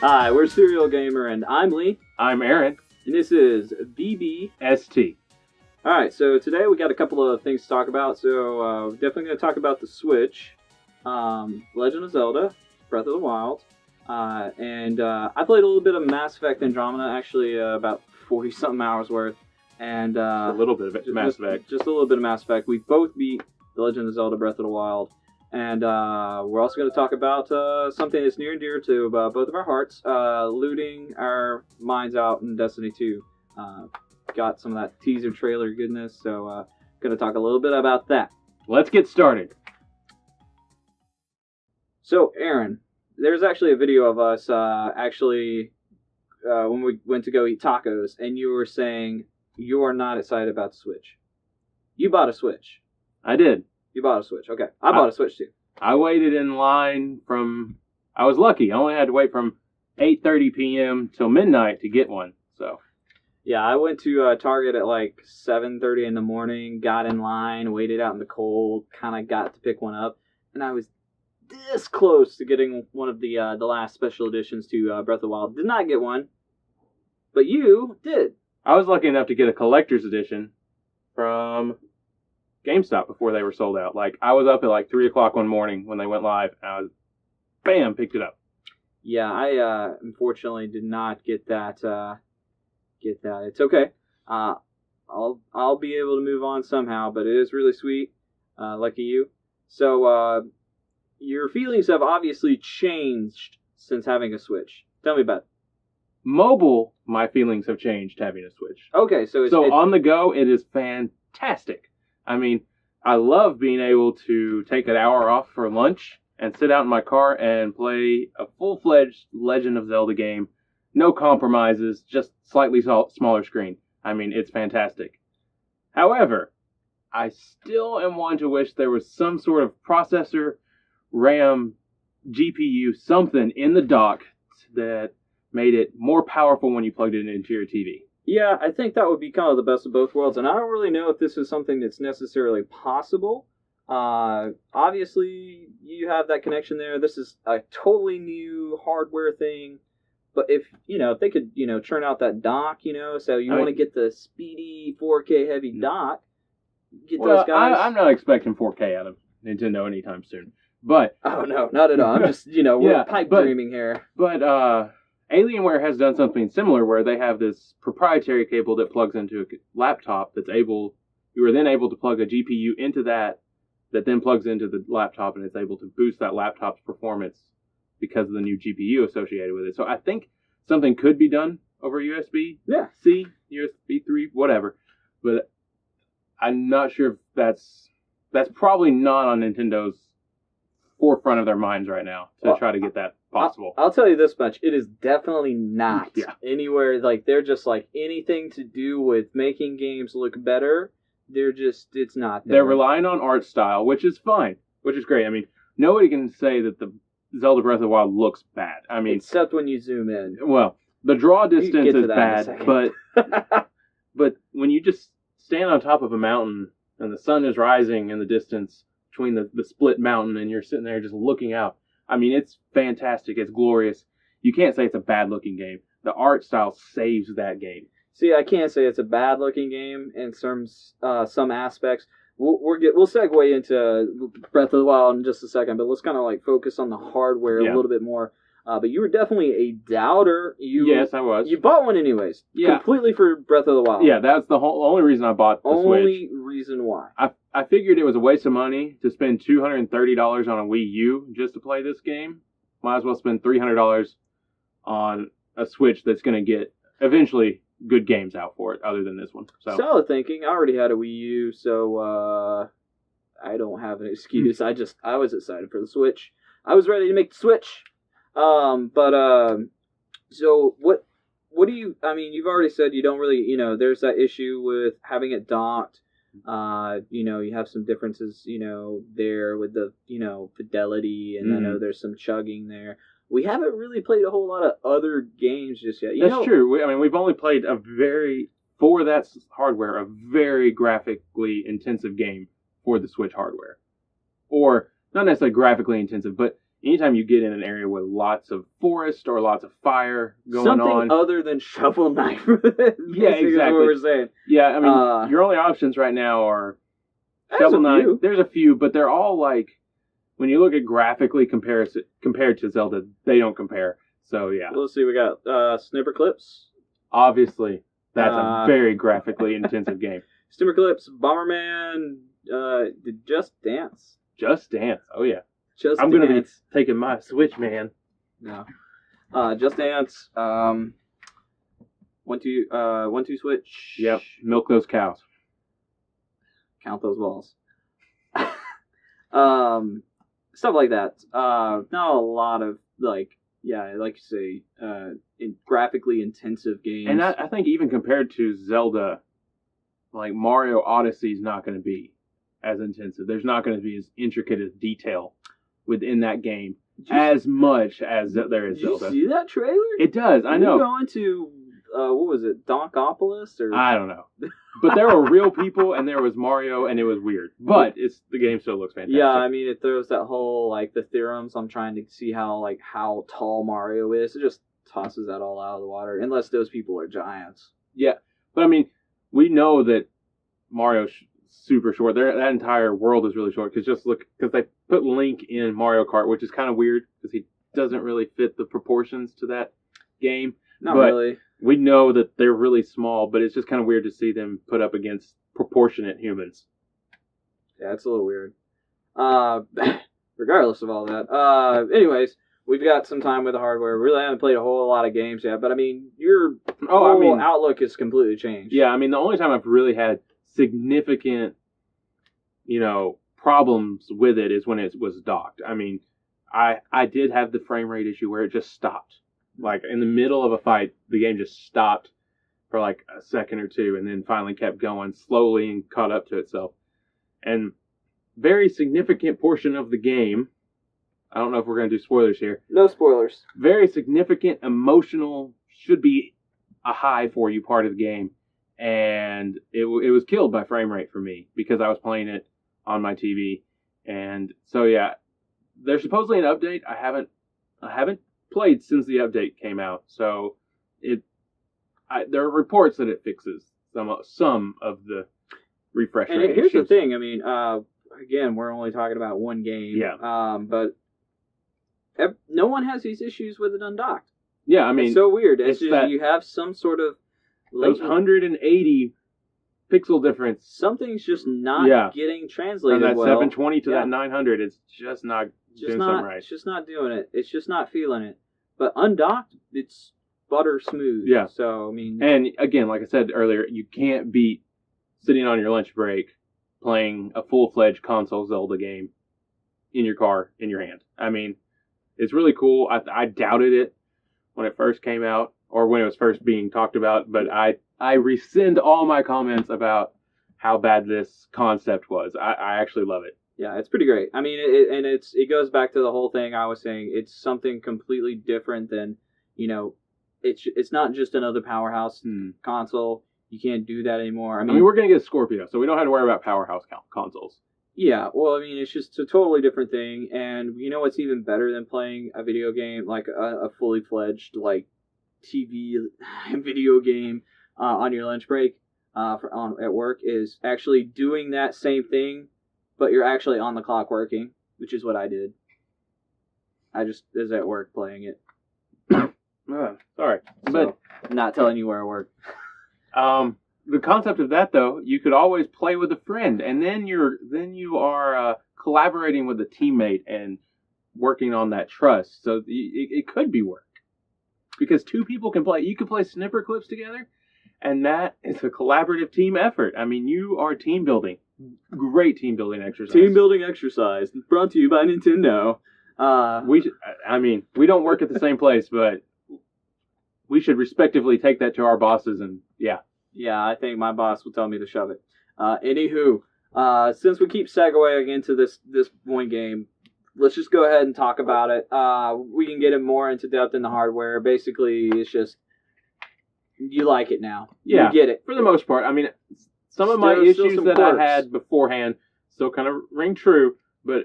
Hi, we're Serial Gamer, and I'm Lee, I'm Aaron. and this is VBST. Alright, so today we got a couple of things to talk about. So, we're definitely going to talk about the Switch, Legend of Zelda, Breath of the Wild, and I played a little bit of Mass Effect Andromeda, actually about 40-something hours worth. And a little bit of it, Mass Effect. Just a little bit of Mass Effect. We both beat The Legend of Zelda Breath of the Wild. And we're also going to talk about something that's near and dear to both of our hearts, looting our minds out in Destiny 2. Got some of that teaser trailer goodness, so going to talk a little bit about that. Let's get started. So, Aaron, there's actually a video of us when we went to go eat tacos, and you were saying you are not excited about the Switch. You bought a Switch. I did. You bought a Switch. Okay. I bought a Switch too. I waited in line I was lucky. I only had to wait from 8:30 p.m. till midnight to get one. So. Yeah, I went to Target at like 7:30 in the morning, got in line, waited out in the cold, kind of got to pick one up, and I was this close to getting one of the last special editions to Breath of the Wild. Did not get one, but you did. I was lucky enough to get a collector's edition from GameStop before they were sold out. Like, I was up at like 3 o'clock one morning when they went live, and I was, bam, picked it up. Yeah, I unfortunately did not get that. It's okay. I'll be able to move on somehow, but it is really sweet. Lucky you. So, your feelings have obviously changed since having a Switch. Tell me about it. Mobile, my feelings have changed having a Switch. Okay, so it's on the go, it is fantastic. I mean, I love being able to take an hour off for lunch and sit out in my car and play a full-fledged Legend of Zelda game. No compromises, just slightly smaller screen. I mean, it's fantastic. However, I still am one to wish there was some sort of processor, RAM, GPU, something in the dock that made it more powerful when you plugged it into your TV. Yeah, I think that would be kind of the best of both worlds, and I don't really know if this is something that's necessarily possible. Obviously, you have that connection there. This is a totally new hardware thing, but if they could, churn out that dock, so you want to get the speedy 4K heavy dock, get those guys. I'm not expecting 4K out of Nintendo anytime soon, but oh no, not at all. I'm just, we're pipe dreaming here. But Alienware has done something similar where they have this proprietary cable that plugs into a laptop you are then able to plug a GPU into that then plugs into the laptop, and it's able to boost that laptop's performance because of the new GPU associated with it. So I think something could be done over USB-C, USB 3, whatever. But I'm not sure if that's probably not on Nintendo's forefront of their minds right now to try to get that possible. I'll tell you this much. It is definitely not anywhere. Like, they're just like anything to do with making games look better. It's not there. They're relying on art style, which is fine, which is great. I mean, nobody can say that the Zelda Breath of the Wild looks bad. I mean, except when you zoom in. Well, the draw distance is bad, but when you just stand on top of a mountain and the sun is rising in the distance between the split mountain, and you're sitting there just looking out. I mean, it's fantastic. It's glorious. You can't say it's a bad-looking game. The art style saves that game. See, I can't say it's a bad-looking game in some aspects. We'll segue into Breath of the Wild in just a second, but let's kind of like focus on the hardware a little bit more. But you were definitely a doubter. Yes, I was. You bought one anyways. Yeah. Completely for Breath of the Wild. Yeah, that's the only reason I bought the Switch. Only reason why. I figured it was a waste of money to spend $230 on a Wii U just to play this game. Might as well spend $300 on a Switch that's going to get, eventually, good games out for it, other than this one. So. Solid thinking. I already had a Wii U, so I don't have an excuse. I was excited for the Switch. I was ready to make the switch. So what do you, I mean, you've already said you don't really, there's that issue with having it docked. You have some differences, there with the, fidelity, and I know there's some chugging there. We haven't really played a whole lot of other games just yet. That's true. We've only played for that hardware, a very graphically intensive game for the Switch hardware. Or, not necessarily graphically intensive, but anytime you get in an area with lots of forest or lots of fire going Something on. other than Shovel Knight. Yeah, exactly. Is what we're saying. Yeah, I mean, your only options right now are Shovel Knight. There's a few, but they're all like, when you look at graphically compared to Zelda, they don't compare. So, yeah. Let's see, we got Snipper Clips. Obviously, that's a very graphically intensive game. Snipper Clips, Bomberman, Just Dance. Just Dance, oh yeah. I'm going to be taking my Switch, man. No. Just Dance, 1-2 Switch. Yep, milk those cows. Count those balls. Stuff like that. Not a lot of, like you say, graphically intensive games. And I think even compared to Zelda, like Mario Odyssey is not going to be as intensive. There's not going to be as intricate as detail within that game as much as there is Zelda. Did you see that trailer? It does, I know. You're going to, what was it, Donkopolis? Or? I don't know. But there were real people, and there was Mario, and it was weird. But the game still looks fantastic. Yeah, I mean, it throws that whole, like, the theorems. I'm trying to see how tall Mario is. It just tosses that all out of the water, unless those people are giants. Yeah, but I mean, we know that Mario's super short. That entire world is really short, because they put Link in Mario Kart, which is kind of weird, because he doesn't really fit the proportions to that game. Not really. We know that they're really small, but it's just kind of weird to see them put up against proportionate humans. Yeah, it's a little weird. Regardless of all that. Anyways, we've got some time with the hardware. We really haven't played a whole lot of games yet, but I mean, your whole outlook has completely changed. Yeah, I mean, the only time I've really had significant, problems with it is when it was docked. I mean, I did have the frame rate issue where it just stopped. Like, in the middle of a fight, the game just stopped for like a second or two and then finally kept going slowly and caught up to itself. And very significant portion of the game, I don't know if we're going to do spoilers here. No spoilers. Very significant emotional, should be a high for you part of the game. And it was killed by frame rate for me because I was playing it on my TV. And so, yeah, there's supposedly an update. I haven't played since the update came out, so there are reports that it fixes some of the refresh rate. And here's the thing, I mean, again, we're only talking about one game, but no one has these issues with it undocked. Yeah, I mean, it's so weird. It's just that you have some sort of those 180 pixel difference. Something's just not getting translated from that well. 720 to that 900. It's just not doing something right. It's just not doing it. It's just not feeling it. But undocked, it's butter smooth. Yeah. So, I mean... And, again, like I said earlier, you can't beat sitting on your lunch break playing a full-fledged console Zelda game in your car, in your hand. I mean, it's really cool. I doubted it when it first came out, or when it was first being talked about, but I rescind all my comments about how bad this concept was. I actually love it. Yeah, it's pretty great. I mean, it goes back to the whole thing I was saying. It's something completely different than, it's not just another powerhouse console. You can't do that anymore. I mean, we're going to get Scorpio, so we don't have to worry about powerhouse consoles. Yeah, well, I mean, it's just a totally different thing. And you know what's even better than playing a video game, like a fully fledged, like, TV video game on your lunch break at work, is actually doing that same thing, but you're actually on the clock working, which is what I did. I just was at work playing it. Sorry. So, but I'm not telling you where I work. The concept of that, though, you could always play with a friend, and then you are collaborating with a teammate and working on that trust. So it could be work. Because two people can play. You can play Snipper Clips together, and that is a collaborative team effort. I mean, you are team building. Great team building exercise. Team building exercise brought to you by Nintendo. We don't work at the same place, but we should respectively take that to our bosses, and yeah. Yeah, I think my boss will tell me to shove it. Anywho, since we keep segueing into this one game, let's just go ahead and talk about it. We can get it more into depth in the hardware. Basically, it's just, you like it now. Yeah, you get it. For the most part. I mean, some of my issues that I had beforehand still kind of ring true, but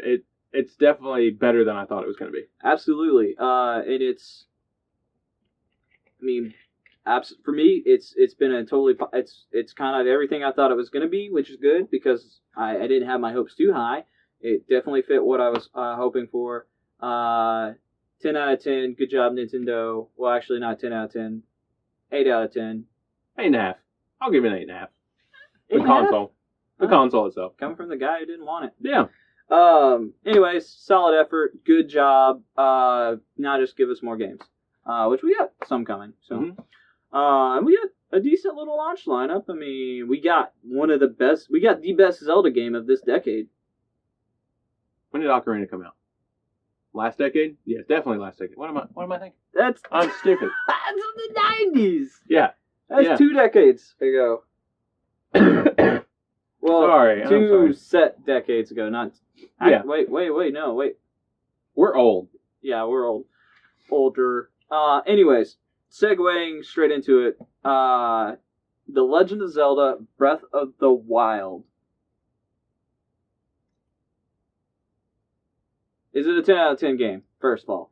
it's definitely better than I thought it was going to be. Absolutely. And it's, I mean, for me, it's been a totally, it's kind of everything I thought it was going to be, which is good because I didn't have my hopes too high. It definitely fit what I was hoping for. 10 out of 10. Good job, Nintendo. Well, actually, not 10 out of 10. 8 out of 10. 8.5. I'll give it an 8.5. The 8.5? console. The console itself. Coming from the guy who didn't want it. Yeah. Anyways, solid effort. Good job. Now just give us more games. Which we got some coming. So, and we got a decent little launch lineup. I mean, we got the best Zelda game of this decade. When did Ocarina come out? Last decade? Yeah, definitely last decade. What am I thinking? I'm stupid. That's the 90s. Yeah. That's 2 decades ago. Well, sorry, 2 set decades ago, not. Yeah. Wait. We're old. Yeah, we're older. Anyways, segueing straight into it. The Legend of Zelda: Breath of the Wild. Is it a 10 out of 10 game? First of all,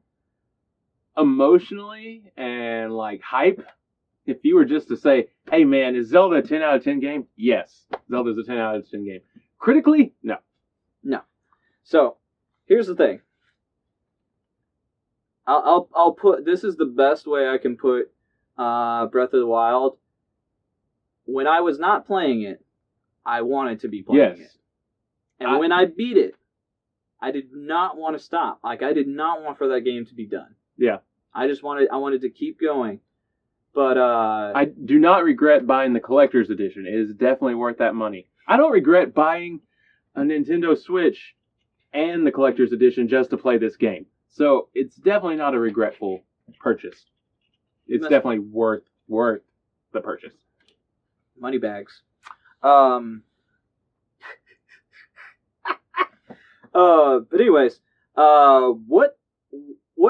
emotionally and like hype. If you were just to say, "Hey man, is Zelda a 10 out of 10 game?" Yes, Zelda's a 10 out of 10 game. Critically, no. So, here's the thing. I'll put, this is the best way I can put Breath of the Wild. When I was not playing it, I wanted to be playing it. And when I beat it, I did not want to stop. Like, I did not want for that game to be done. Yeah. I wanted to keep going. But I do not regret buying the collector's edition. It is definitely worth that money. I don't regret buying a Nintendo Switch and the collector's edition just to play this game. So it's definitely not a regretful purchase. It's definitely worth the purchase. Money bags. But anyways, what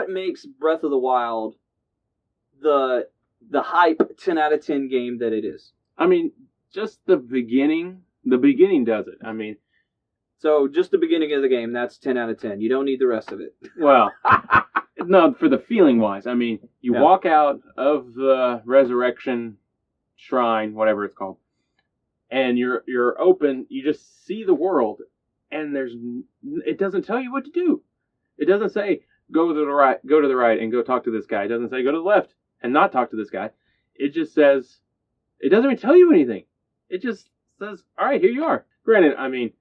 makes Breath of the Wild the hype 10 out of 10 game that it is? I mean, just the beginning. The beginning does it. I mean, so just the beginning of the game, that's 10 out of 10. You don't need the rest of it. Well, no, for the feeling wise. I mean, you walk out of the Resurrection Shrine, whatever it's called, and you're open. You just see the world, and it doesn't tell you what to do. It doesn't say go to the right, and go talk to this guy. It doesn't say go to the left and not talk to this guy. It just says, it doesn't even tell you anything. It just says, all right, here you are. Granted, I mean,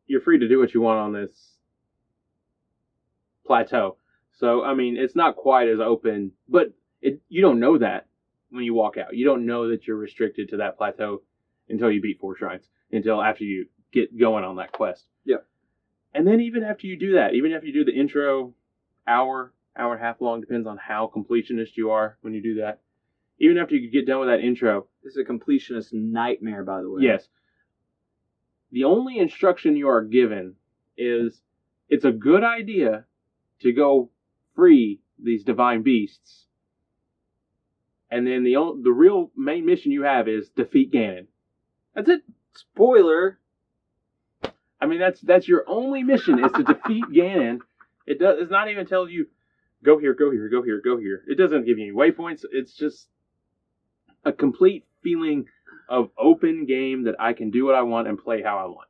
you're free to do what you want on this plateau. So, I mean, it's not quite as open, but you don't know that when you walk out. You don't know that you're restricted to that plateau until you beat 4 shrines, until after you get going on that quest. Yeah. And then even after you do that, even after you do the intro, hour and a half long, depends on how completionist you are when you do that. Even after you get done with that intro. This is a completionist nightmare, by the way. Yes. The only instruction you are given is it's a good idea to go free these divine beasts. And then the real main mission you have is defeat Ganon. That's it. Spoiler. I mean, that's your only mission is to defeat Ganon. It's not even telling you go here, go here, go here, go here. It doesn't give you any waypoints. It's just a complete feeling of open game that I can do what I want and play how I want.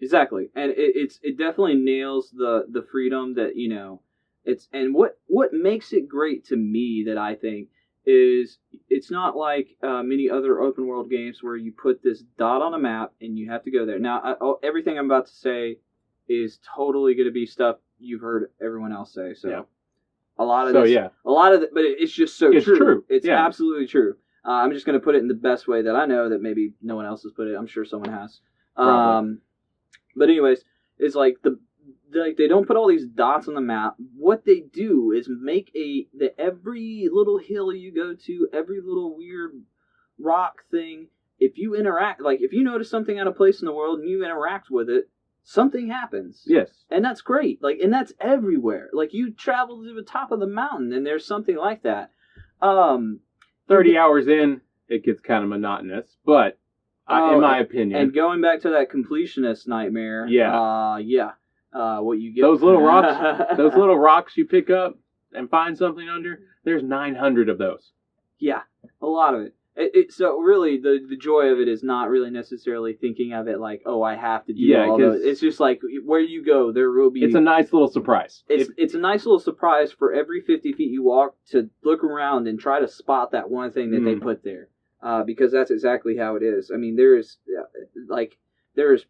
Exactly, and it definitely nails the freedom that, you know, it's, and what makes it great to me, that I think, is it's not like many other open world games where you put this dot on a map and you have to go there. Now, everything I'm about to say is totally going to be stuff you've heard everyone else say. So yeah. a lot of it, but it's just so true. It's absolutely true. I'm just going to put it in the best way that I know, that maybe no one else has put it. I'm sure someone has. But anyways, it's like they don't put all these dots on the map. What they do is make every little hill you go to, every little weird rock thing, if you interact, like if you notice something out of place in the world and you interact with it, something happens. Yes. And that's great. Like, and that's everywhere. Like, you travel to the top of the mountain and there's something like that. 30 hours in, it gets kind of monotonous, but in my opinion. And going back to that completionist nightmare. Yeah. what you get. Those little rocks, those little rocks you pick up and find something under. There's 900 of those. Yeah, a lot of it. So really, the joy of it is not really necessarily thinking of it like, oh, I have to do all those. It's just like where you go, there will be. It's a nice little surprise. It's a nice little surprise for every 50 feet you walk to look around and try to spot that one thing that they put there, because that's exactly how it is. I mean, there is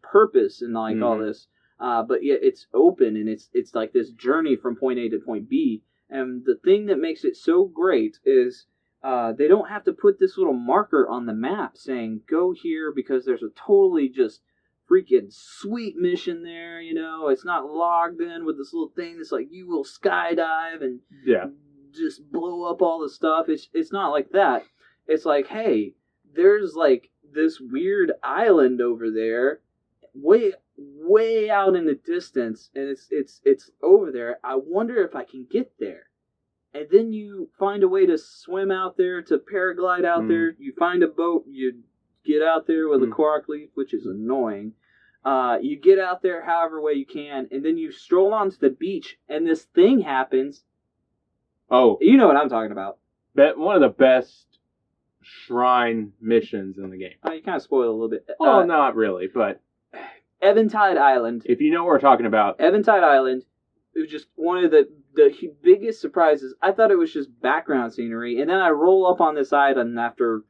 purpose in like all this, but yet it's open and it's like this journey from point A to point B. And the thing that makes it so great is. They don't have to put this little marker on the map saying, go here, because there's a totally just freaking sweet mission there, you know? It's not logged in with this little thing that's like, you will skydive and just blow up all the stuff. It's not like that. It's like, hey, there's like this weird island over there, way out in the distance, and it's over there. I wonder if I can get there. And then you find a way to swim out there, to paraglide out there. You find a boat, you get out there with a cork leaf, which is annoying. You get out there however way you can, and then you stroll onto the beach, and this thing happens. Oh. You know what I'm talking about. One of the best shrine missions in the game. You kind of spoiled a little bit. Well, not really, but... Eventide Island. If you know what we're talking about. Eventide Island. It was just one of the biggest surprises. I thought it was just background scenery, and then I roll up on this island after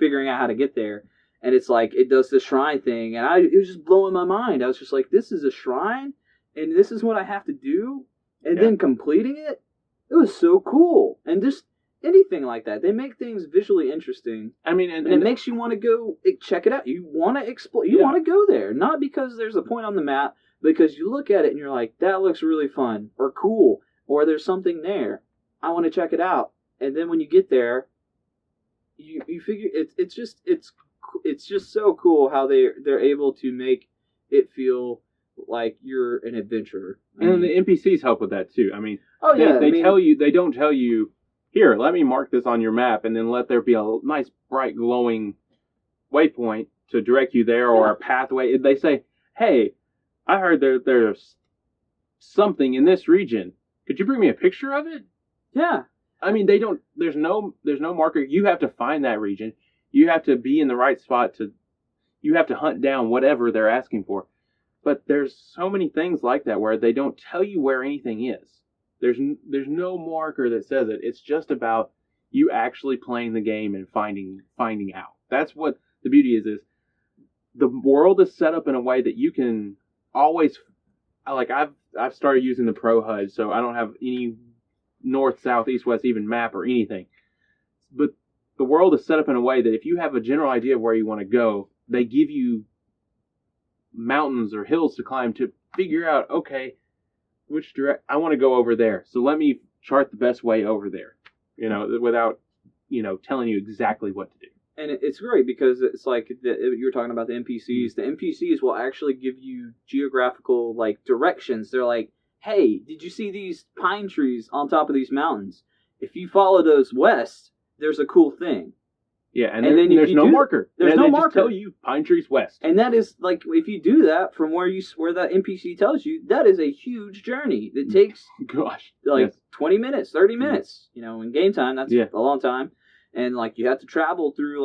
figuring out how to get there, and it's like it does the shrine thing, and it was just blowing my mind. I was just like, this is a shrine, and this is what I have to do, and then completing it. It was so cool, and just anything like that. They make things visually interesting. I mean, and it makes you want to go check it out. You want to explore. You want to go there, not because there's a point on the map. Because you look at it and you're like, that looks really fun or cool, or there's something there. I want to check it out. And then when you get there, you figure it's just so cool how they're able to make it feel like you're an adventurer. And the NPCs help with that too. I mean, they don't tell you, here, let me mark this on your map, and then let there be a nice bright glowing waypoint to direct you there, or a pathway. They say, hey, I heard there's something in this region. Could you bring me a picture of it? Yeah. I mean, there's no marker. You have to find that region. You have to be in the right spot you have to hunt down whatever they're asking for. But there's so many things like that where they don't tell you where anything is. There's no marker that says it. It's just about you actually playing the game and finding out. That's what the beauty is the world is set up in a way that you can always, like I've started using the Pro HUD, so I don't have any north, south, east, west, even map or anything. But the world is set up in a way that if you have a general idea of where you want to go, they give you mountains or hills to climb to figure out, okay, I want to go over there. So let me chart the best way over there, without, telling you exactly what to do. And it's great because it's like you were talking about the NPCs. The NPCs will actually give you geographical directions. They're like, hey, did you see these pine trees on top of these mountains? If you follow those west, there's a cool thing. Yeah, and then there's no marker. There's no marker. Just tell you pine trees west. And that is like, if you do that from where that NPC tells you, that is a huge journey. It takes 20 minutes, 30 minutes. In game time, that's a long time. And you have to travel through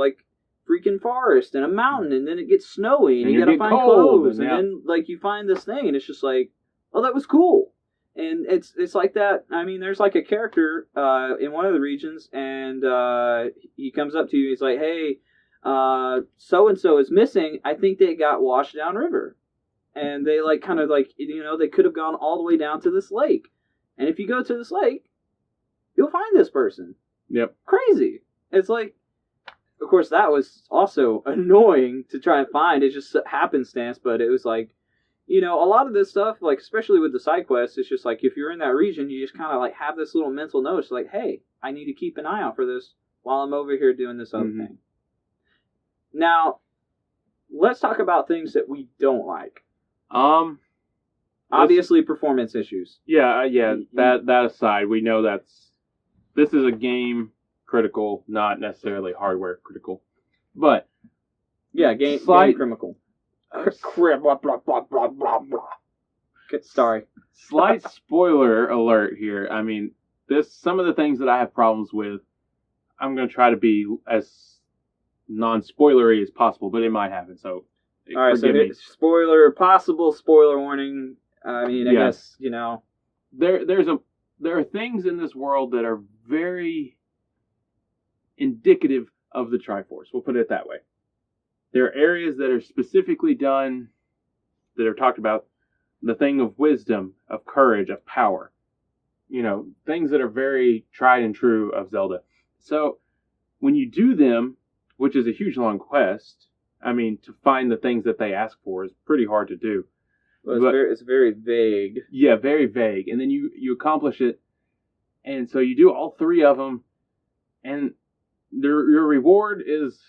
freaking forest and a mountain, and then it gets snowy, and you gotta find clothes, and then you find this thing, and it's just like, oh, that was cool. And it's like that. I mean, there's a character in one of the regions, and he comes up to you. He's like, hey, so and so is missing. I think they got washed down river, and they they could have gone all the way down to this lake. And if you go to this lake, you'll find this person. Yep. Crazy. It's like, of course, that was also annoying to try and find. It's just happenstance, but it was like, a lot of this stuff, especially with the side quests, it's just if you're in that region, you just kind of have this little mental note, hey, I need to keep an eye out for this while I'm over here doing this other thing. Now, let's talk about things that we don't like. Obviously, performance issues. Yeah. That aside, we know this is a game critical, not necessarily hardware critical, but game critical. Blah, blah, blah, blah, blah. Sorry. Slight spoiler alert here. I mean, some of the things that I have problems with, I'm going to try to be as non-spoilery as possible, but it might happen. So, all right. So, possible spoiler warning. I mean, I guess there are things in this world that are very indicative of the Triforce. We'll put it that way. There are areas that are specifically done that are talked about. The thing of wisdom, of courage, of power. Things that are very tried and true of Zelda. So, when you do them, which is a huge long quest, I mean, to find the things that they ask for is pretty hard to do. Well, it's very vague. Yeah, very vague. And then you accomplish it, and so you do all three of them, and your reward is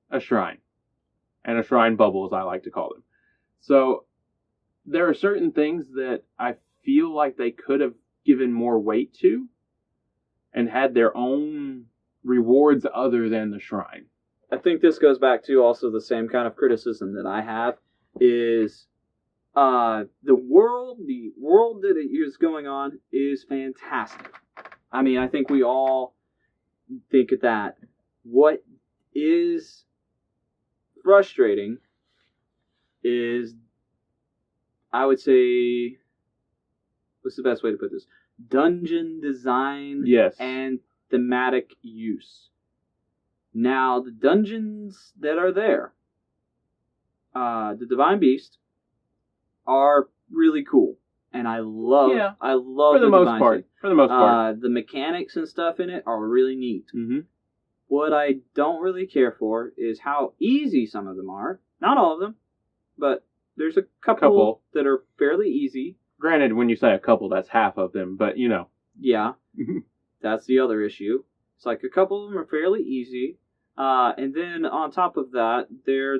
a shrine. And a shrine bubble, as I like to call them. So, there are certain things that I feel like they could have given more weight to and had their own rewards other than the shrine. I think this goes back to also the same kind of criticism that I have is the world that is going on is fantastic. I mean, I think we all think of that. What is frustrating is, I would say, what's the best way to put this? Dungeon design and thematic use. Now, the dungeons that are there, the Divine Beast, are really cool. And I love for the most part. For the most part. The mechanics and stuff in it are really neat. Mm-hmm. What I don't really care for is how easy some of them are. Not all of them, but there's a couple that are fairly easy. Granted, when you say a couple, that's half of them, but Yeah, that's the other issue. It's like a couple of them are fairly easy. And then on top of that, they're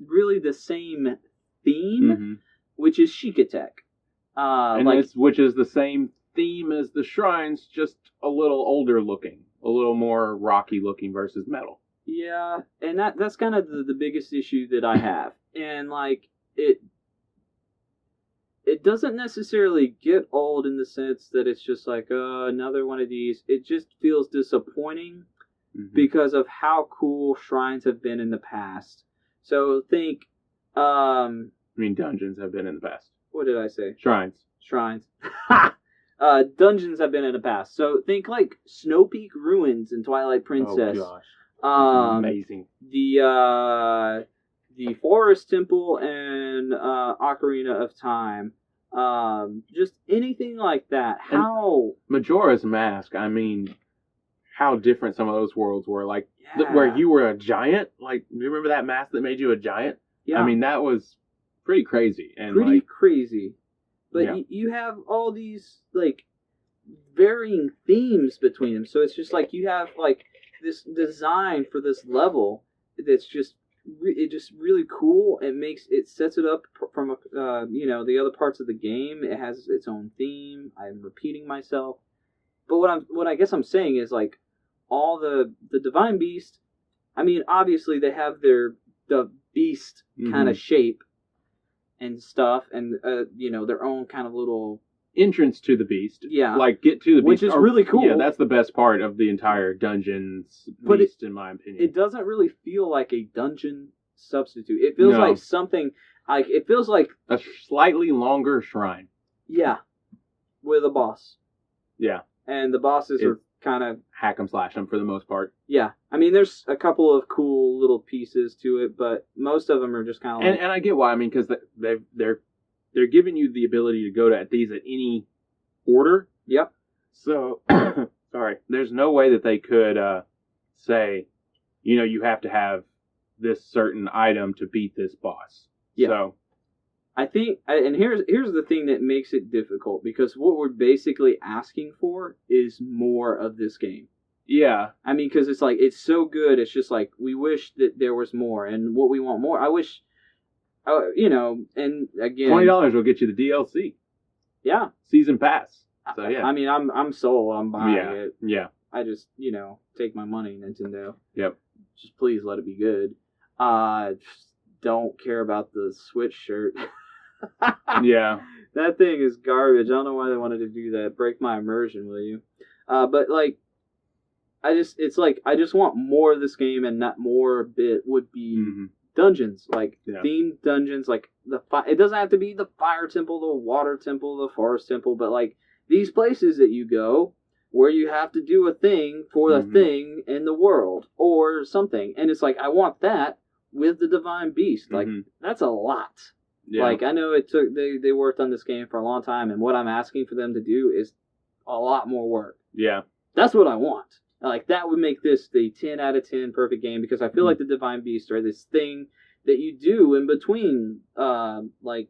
really the same theme, which is Shikatek. Which is the same theme as the shrines, just a little older looking, a little more rocky looking versus metal. Yeah, and that's kind of the biggest issue that I have. And it doesn't necessarily get old in the sense that it's just like, another one of these. It just feels disappointing because of how cool shrines have been in the past. So think, I mean, dungeons have been in the past. What did I say? Shrines. Dungeons have been in the past. So think like Snow Peak Ruins in Twilight Princess. Oh gosh. Amazing. The Forest Temple and Ocarina of Time. Just anything like that. How Majora's Mask, I mean, how different some of those worlds were. Like where you were a giant. Like, do you remember that mask that made you a giant? Yeah. I mean, that was pretty crazy. And crazy. But you have all these like varying themes between them. So it's just like you have like this design for this level that's just really cool. It sets it up from the other parts of the game. It has its own theme. I'm repeating myself, but what I guess I'm saying is like all the Divine Beast. I mean, obviously they have the beast kind of shape and stuff, and their own kind of little entrance to the beast. Yeah, like get to the beast, which is really cool. Yeah, that's the best part of the entire dungeon's beast, in my opinion. It doesn't really feel like a dungeon substitute. It feels like something like it feels like a slightly longer shrine. Yeah, with a boss. Yeah, and the bosses are kind of hack 'em slash 'em for the most part. Yeah, I mean, there's a couple of cool little pieces to it, but most of them are just kind of. And I get why. I mean, because they're giving you the ability to go to these at any order. Yep. So, sorry, there's no way that they could say, you have to have this certain item to beat this boss. Yeah. So, I think, and here's the thing that makes it difficult, because what we're basically asking for is more of this game. Yeah. I mean, because it's like, it's so good, it's just like, we wish that there was more, and what we want more, I wish, and again... $20 will get you the DLC. Yeah. Season pass. So, yeah. I mean, I'm sold, I'm buying it. Yeah. I just, take my money, Nintendo. Yep. Just please let it be good. Just don't care about the Switch shirt. Yeah. That thing is garbage. I don't know why they wanted to do that. Break my immersion, will you? But like, it's like I just want more of this game, and not more bit would be dungeons, like themed dungeons. Like it doesn't have to be the fire temple, the water temple, the forest temple, but like these places that you go where you have to do a thing for the thing in the world or something, and it's like I want that with the divine beast. Like that's a lot. Yeah. Like I know it took they worked on this game for a long time, and what I'm asking for them to do is a lot more work. Yeah, that's what I want. Like that would make this the 10 out of 10 perfect game, because I feel like the divine beasts are this thing that you do in between like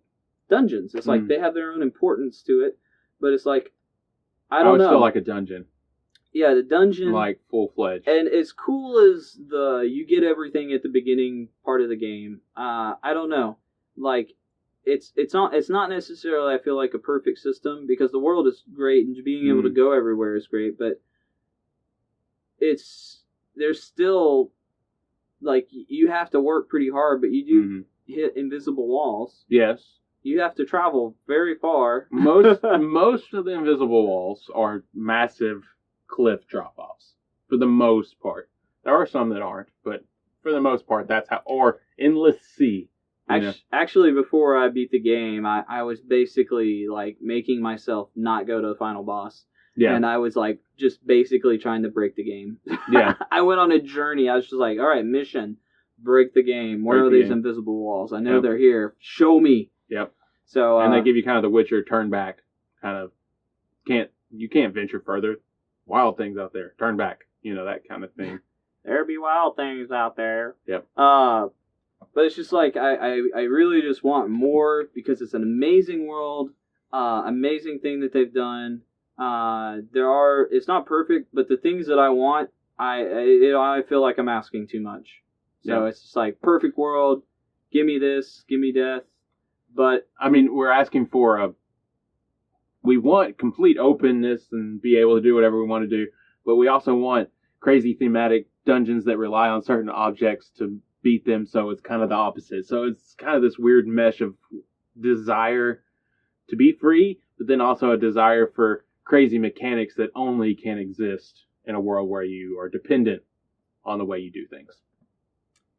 dungeons. It's like they have their own importance to it, but it's like I don't know. It's still like a dungeon. Yeah, the dungeon, like full fledged. And as cool as you get everything at the beginning part of the game. I don't know. Like it's not necessarily, I feel like, a perfect system, because the world is great and being able to go everywhere is great, but there's still, like, you have to work pretty hard, but you do hit invisible walls. Yes. You have to travel very far. Most of the invisible walls are massive cliff drop-offs, for the most part. There are some that aren't, but for the most part, that's how, or endless sea. Actually, before I beat the game, I was basically, like, making myself not go to the final boss. Yeah. And I was, like, just basically trying to break the game. Yeah. I went on a journey. I was just like, all right, mission, break the game. Where are these invisible walls? I know they're here. Show me. Yep. So, and they give you kind of the Witcher turn back, kind of, you can't venture further. Wild things out there. Turn back. You know, that kind of thing. There be wild things out there. Yep. But it's just like, I really just want more, because it's an amazing world, amazing thing that they've done. It's not perfect, but the things that I want, I feel like I'm asking too much. So it's just like, perfect world, give me this, give me death. But I mean, we're asking for we want complete openness and be able to do whatever we want to do, but we also want crazy thematic dungeons that rely on certain objects to beat them, so it's kind of the opposite. So it's kind of this weird mesh of desire to be free, but then also a desire for crazy mechanics that only can exist in a world where you are dependent on the way you do things.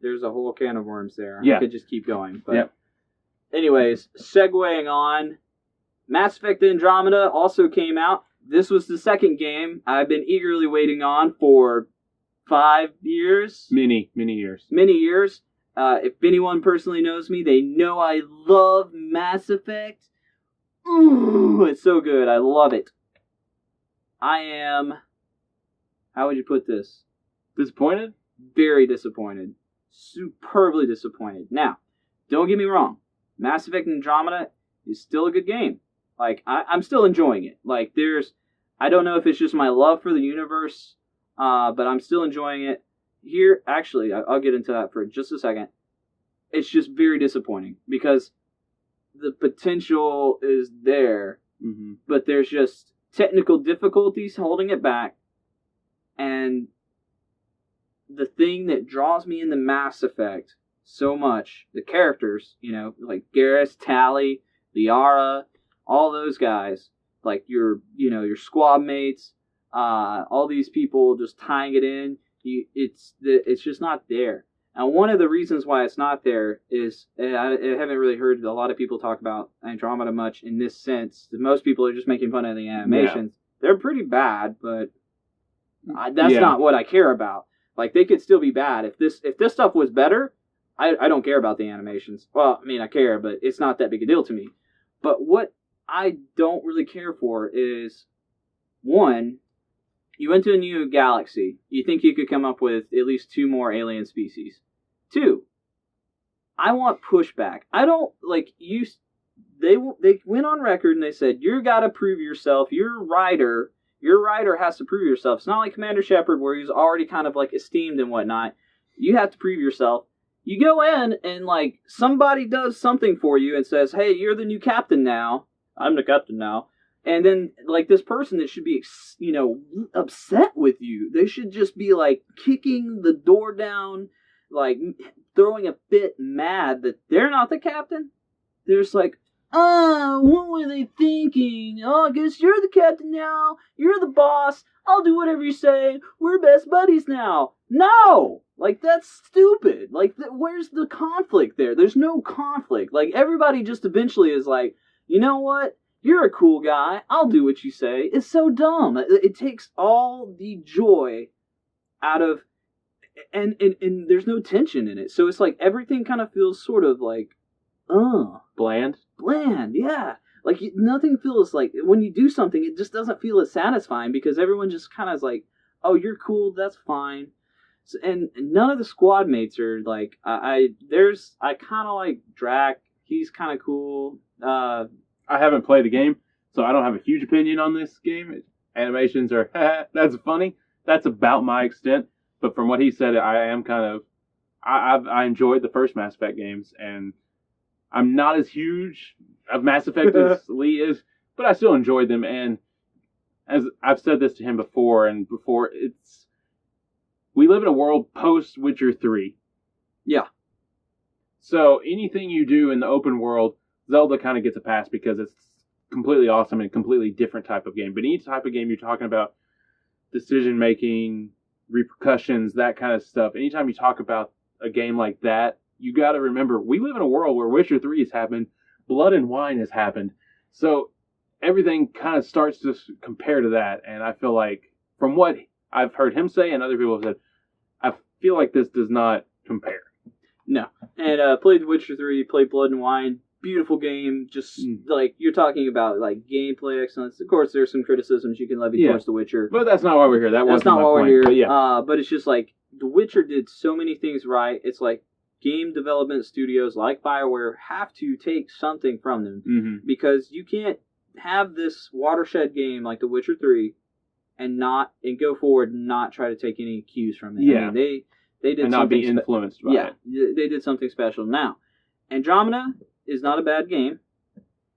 There's a whole can of worms there. Yeah. I could just keep going. But anyways, segueing on, Mass Effect Andromeda also came out. This was the second game I've been eagerly waiting on for 5 years. Many years. Many years. If anyone personally knows me, they know I love Mass Effect. Ooh, it's so good. I love it. I am, how would you put this? Disappointed? Very disappointed. Superbly disappointed. Now, don't get me wrong. Mass Effect Andromeda is still a good game. Like, I'm still enjoying it. Like, I don't know if it's just my love for the universe, but I'm still enjoying it. Here, actually, I'll get into that for just a second. It's just very disappointing, because the potential is there, but there's just technical difficulties holding it back. And the thing that draws me into Mass Effect so much, the characters, you know, like Garrus, Tali, Liara, all those guys, like your squad mates, all these people just tying it in, it's just not there. And one of the reasons why it's not there is, I haven't really heard a lot of people talk about Andromeda much in this sense. Most people are just making fun of the animations. Yeah. They're pretty bad, but that's not what I care about. Like, they could still be bad. If this stuff was better, I don't care about the animations. Well, I mean, I care, but it's not that big a deal to me. But what I don't really care for is, one, you went to a new galaxy. You think you could come up with at least 2 more alien species. 2, I want pushback. I don't, like, they went on record and they said, you gotta prove yourself. Your rider has to prove yourself. It's not like Commander Shepard, where he's already kind of, like, esteemed and whatnot. You have to prove yourself. You go in and, like, somebody does something for you and says, hey, you're the new captain now. I'm the captain now. And then, like, this person that should be, you know, upset with you, they should just be, like, kicking the door down, like, throwing a fit, mad that they're not the captain. They're just like, what were they thinking? Oh, I guess you're the captain now. You're the boss. I'll do whatever you say. We're best buddies now. No! Like, that's stupid. Like, where's the conflict there? There's no conflict. Like, everybody just eventually is like, you know what? You're a cool guy. I'll do what you say. It's so dumb. It takes all the joy out of... And there's no tension in it. So it's like everything kind of feels sort of like, Bland? Bland, yeah. Like, nothing feels like, when you do something, it just doesn't feel as satisfying because everyone just kind of is like, oh, you're cool, that's fine. So, and none of the squad mates are like, I kind of like Drac, he's kind of cool. I haven't played the game, so I don't have a huge opinion on this game. Animations are, that's funny. That's about my extent. But from what he said, I am kind of, I enjoyed the first Mass Effect games, and I'm not as huge of Mass Effect as Lee is, but I still enjoyed them. And as I've said this to him before, we live in a world post Witcher 3. Yeah. So anything you do in the open world, Zelda kind of gets a pass because it's completely awesome and a completely different type of game. But any type of game you're talking about, decision making, repercussions, that kind of stuff, anytime you talk about a game like that, you got to remember, we live in a world where Witcher 3 has happened, Blood and Wine has happened. So everything kind of starts to compare to that. And I feel like, from what I've heard him say and other people have said, I feel like this does not compare. No. And played Witcher 3, played Blood and Wine. Beautiful game. Just like you're talking about, like gameplay excellence. Of course, there's some criticisms you can levy towards The Witcher. But that's not why we're here. That's not why we're here. But, yeah. But it's just like The Witcher did so many things right. It's like game development studios like BioWare have to take something from them because you can't have this watershed game like The Witcher 3 and go forward and not try to take any cues from it. Yeah. I mean, they did and something not be influenced by it. Yeah, they did something special. Now, Andromeda is not a bad game.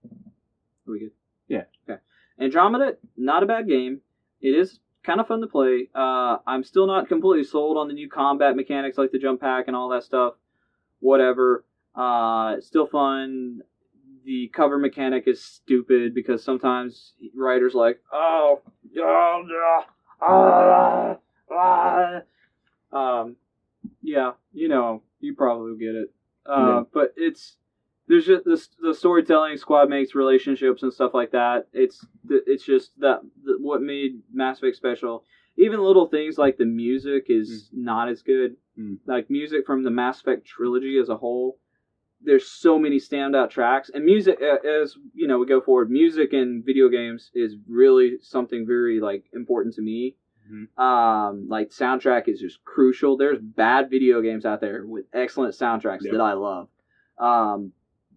Are we good? Yeah. Okay. Andromeda, not a bad game. It is kind of fun to play. I'm still not completely sold on the new combat mechanics like the jump pack and all that stuff. Whatever. It's still fun. The cover mechanic is stupid because sometimes writers like, yeah, you probably get it. But there's just the storytelling, squad mates, relationships, and stuff like that. It's just what made Mass Effect special. Even little things like the music is not as good. Like music from the Mass Effect trilogy as a whole, there's so many standout tracks. And music, as we go forward, music in video games is really something very like important to me. Like soundtrack is just crucial. There's bad video games out there with excellent soundtracks that I love.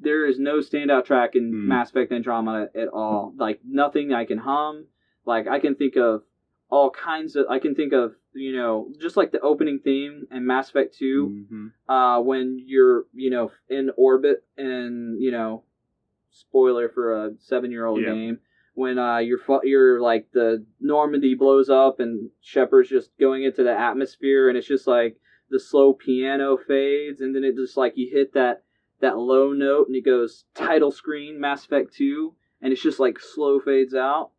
There is no standout track in Mass Effect Andromeda at all. Like nothing I can hum. Like I can think of all kinds of. I can think of just like the opening theme in Mass Effect 2, when you're in orbit and spoiler for a 7-year-old game. When you're like the Normandy blows up and Shepard's just going into the atmosphere and it's just like the slow piano fades and then it just like you hit that low note and it goes title screen Mass Effect 2 and it's just like slow fades out.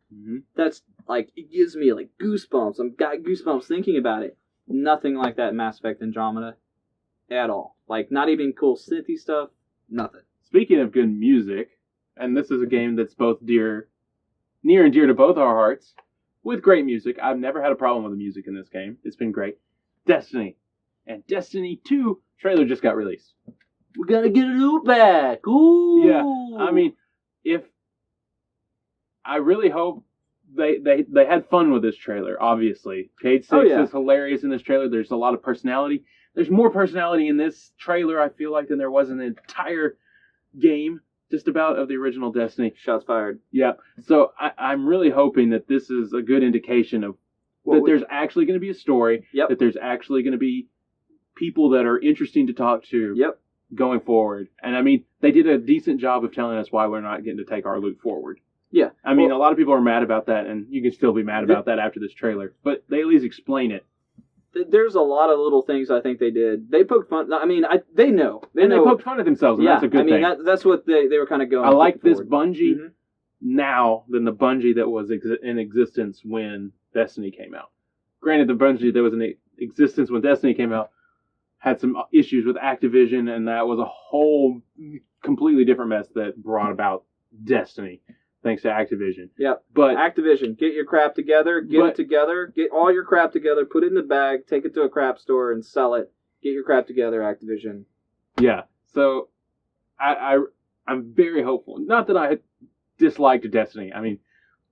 That's like, it gives me like goosebumps. I've got goosebumps thinking about it. Nothing like that in Mass Effect Andromeda at all. Like not even cool synthy stuff. Nothing. Speaking of good music, and this is a game that's both near and dear to both our hearts, with great music. I've never had a problem with the music in this game. It's been great. Destiny. And Destiny 2 trailer just got released. We're gonna get a loop back. Ooh. Yeah. I mean, I really hope they had fun with this trailer, obviously. Cade 6 is hilarious in this trailer. There's a lot of personality. There's more personality in this trailer, I feel like, than there was in the entire game. Just about of the original Destiny. Shots fired. Yeah. So I'm really hoping that this is a good indication of that there's actually going to be a story. Yep. That there's actually going to be people that are interesting to talk to. Yep. Going forward. And I mean, they did a decent job of telling us why we're not getting to take our loot forward. Yeah. I mean, a lot of people are mad about that, and you can still be mad about that after this trailer. But they at least explain it. there's a lot of little things I think they did. They poked fun. I mean, they know. They poked fun at themselves, and yeah, that's a good thing. That's what they were kind of going. I like this forward. Bungie now than the Bungie that was in existence when Destiny came out. Granted, the Bungie that was in existence when Destiny came out had some issues with Activision, and that was a whole completely different mess that brought about Destiny, thanks to Activision. Yep. But Activision, get your crap together, get all your crap together, put it in the bag, take it to a crap store and sell it. Get your crap together, Activision. Yeah. So I'm very hopeful. Not that I disliked Destiny. I mean,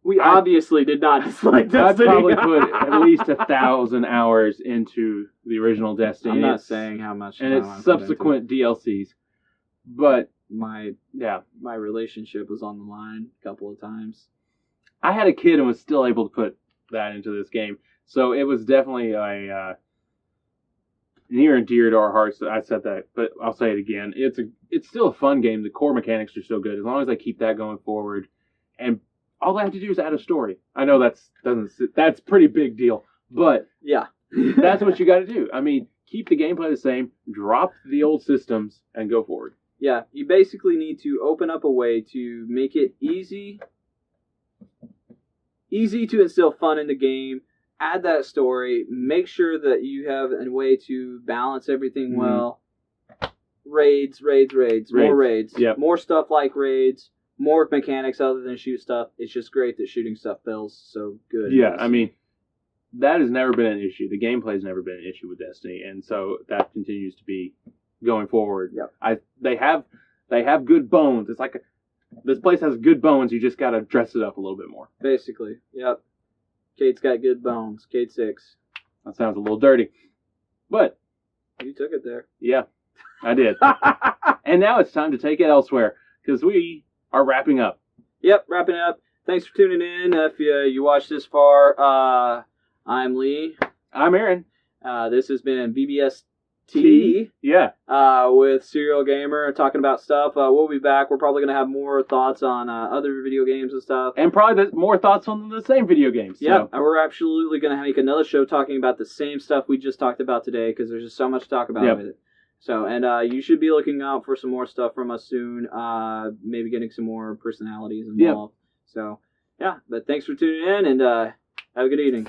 we obviously did not dislike Destiny. I probably put at least 1,000 hours into the original Destiny. I'm not saying how much. And its subsequent DLCs. But my relationship was on the line a couple of times. I had a kid and was still able to put that into this game. So it was definitely a near and dear to our hearts. I said that, but I'll say it again. It's still a fun game. The core mechanics are still good. As long as they keep that going forward. And all they have to do is add a story. I know that's a pretty big deal, but yeah, that's what you got to do. I mean, keep the gameplay the same, drop the old systems, and go forward. Yeah, you basically need to open up a way to make it easy to instill fun in the game. Add that story. Make sure that you have a way to balance everything well. Raids, more raids. Yep. More stuff like raids. More mechanics other than shoot stuff. It's just great that shooting stuff feels so good. Yeah, I mean, that has never been an issue. The gameplay's never been an issue with Destiny, and so that continues to be going forward. Yep. They have good bones. It's like this place has good bones. You just got to dress it up a little bit more. Basically, yep. Kate's got good bones. Kate 6. That sounds a little dirty, but you took it there. Yeah, I did. And now it's time to take it elsewhere because we are wrapping up. Yep, wrapping up. Thanks for tuning in. If you watched this far, I'm Lee. I'm Aaron. This has been VBST. Yeah. With Serial Gamer talking about stuff. We'll be back. We're probably going to have more thoughts on other video games and stuff. And probably more thoughts on the same video games. So. Yeah, we're absolutely going to make another show talking about the same stuff we just talked about today because there's just so much to talk about with it. So, and you should be looking out for some more stuff from us soon. Maybe getting some more personalities involved. So, yeah. But thanks for tuning in, and have a good evening.